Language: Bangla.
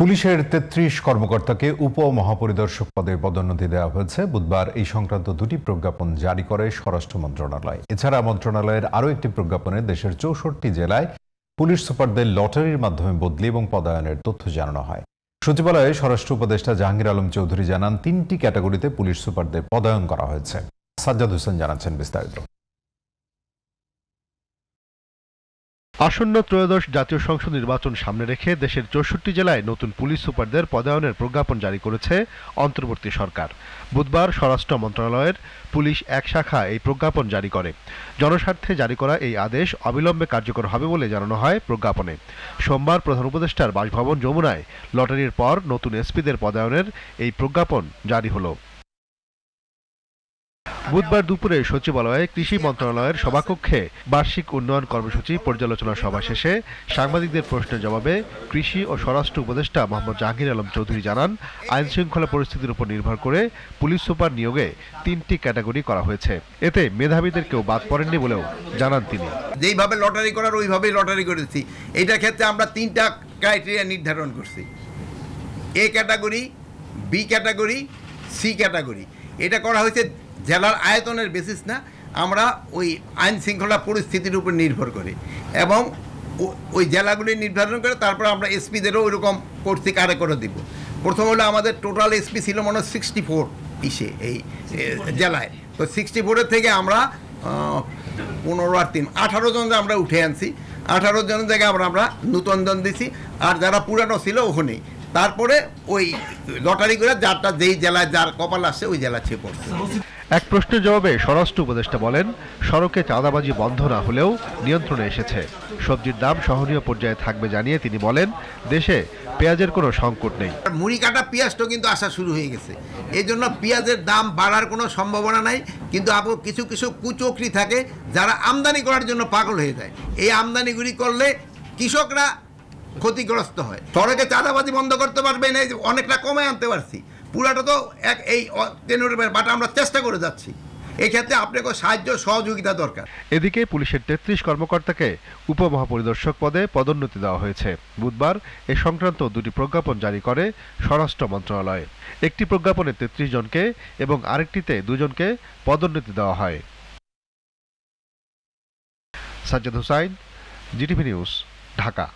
পুলিশের ৩৩ কর্মকর্তাকে উপমহাপরিদর্শক পদে পদোন্নতি দেওয়া হয়েছে। বুধবার এই সংক্রান্ত দুটি প্রজ্ঞাপন জারি করে স্বরাষ্ট্র মন্ত্রণালয়। এছাড়া মন্ত্রণালয়ের আরও একটি প্রজ্ঞাপনে দেশের ৬৪ জেলায় পুলিশ সুপারদের লটারির মাধ্যমে বদলি এবং পদায়নের তথ্য জানানো হয়। সচিবালয়ে স্বরাষ্ট্র উপদেষ্টা জাহাঙ্গীর আলম চৌধুরী জানান, ৩টি ক্যাটাগরিতে পুলিশ সুপারদের পদায়ন করা হয়েছে। সাজ্জাদ হোসেন জানাচ্ছেন বিস্তারিত। আসন্ন ত্রয়োদশ জাতীয় সংসদ নির্বাচন সামনে রেখে দেশের ৬৪ জেলায় নতুন পুলিশ সুপারদের পদায়নের প্রজ্ঞাপন জারি করেছে অন্তর্বর্তী সরকার। বুধবার স্বরাষ্ট্র মন্ত্রণালয়ের পুলিশ এক শাখা এই প্রজ্ঞাপন জারি করে। জনস্বার্থে জারি করা এই আদেশ অবিলম্বে কার্যকর হবে বলে জানানো হয় প্রজ্ঞাপনে। সোমবার প্রধান উপদেষ্টার বাসভবন যমুনায় লটারির পর নতুন এসপিদের পদায়নের এই প্রজ্ঞাপন জারি হলো। বুধবার দুপুরে সচিবালয়ে কৃষি মন্ত্রণালয়ের সভাকক্ষে বার্ষিক উন্নয়ন কর্মসূচি পর্যালোচনা সভা শেষে সাংবাদিকদের প্রশ্নের জবাবে কৃষি ও স্বরাষ্ট্র উপদেষ্টা মোহাম্মদ জাহাঙ্গীর আলম চৌধুরী জানান, আইন শৃঙ্খলা পরিস্থিতির উপর নির্ভর করে পুলিশ সুপার নিয়োগে 3টি ক্যাটাগরি করা হয়েছে। এতে মেধাবীদের কেউ বাদ পড়েননি বলেও জানান তিনি। যেইভাবে লটারি করার ওইভাবেই লটারি করেছি। এইটার ক্ষেত্রে আমরা 3টা ক্রাইটেরিয়া নির্ধারণ করছি: A category, B category, C category. এটা করা হয়েছে জেলার আয়তনের বেসিস না, আমরা ওই আইন শৃঙ্খলা পরিস্থিতির উপর নির্ভর করে এবং ওই জেলাগুলি নির্ধারণ করে তারপর আমরা এসপিদেরও ওইরকম করছি কারে করে দিব। প্রথম হলো আমাদের টোটাল এসপি ছিল মনে হয় 64 এই জেলায়। তো 64-এর থেকে আমরা 15 আর 3 18 জন আমরা উঠে আনছি। 18 জনের জায়গায় আমরা নতুন জন দিছি, আর যারা পুরানো ছিল ওখানেই। তারপরে ওই লটারি করে যারটা যেই জেলায় যার কপাল আসছে ওই জেলা ছেয়ে পড়ছে। এক প্রশ্নের জবাবে স্বরাষ্ট্র উপদেষ্টা বলেন, সড়কে চাঁদাবাজি বন্ধ না হলেও নিয়ন্ত্রণে এসেছে। সবজির দাম সহনীয় পর্যায়ে থাকবে জানিয়ে তিনি বলেন, দেশে পেঁয়াজের কোনো সংকট নেই। মুড়ি কাটা পেঁয়াজটা কিন্তু আসা শুরু হয়ে গেছে। এই জন্য পেঁয়াজের দাম বাড়ার কোনো সম্ভাবনা নাই। কিন্তু আবার কিছু কিছু কুচক্রি থাকে যারা আমদানি করার জন্য পাগল হয়ে যায়। এই আমদানিগুলি করলে কৃষকরা ক্ষতিগ্রস্ত হয়। সড়কে চাঁদাবাজি বন্ধ করতে পারবে না, অনেকটা কমে আনতে পারছি। পুরাটা তো এই বাট আমরা চেষ্টা করে যাচ্ছি। এই ক্ষেত্রে আপনাকে সাহায্য সহযোগিতা দরকার। এদিকে পুলিশের 33 কর্মকর্তাকে উপমহাপরিদর্শক পদে পদোন্নতি দেওয়া হয়েছে। বুধবার এ সংক্রান্ত দুটি প্রজ্ঞাপন জারি করে স্বরাষ্ট্র মন্ত্রণালয়। একটি প্রজ্ঞাপনে 33 জনকে এবং আরেকটিতে 2 জনকে পদোন্নতি দেওয়া হয়। Sajjad Hossain, GTV news, Dhaka.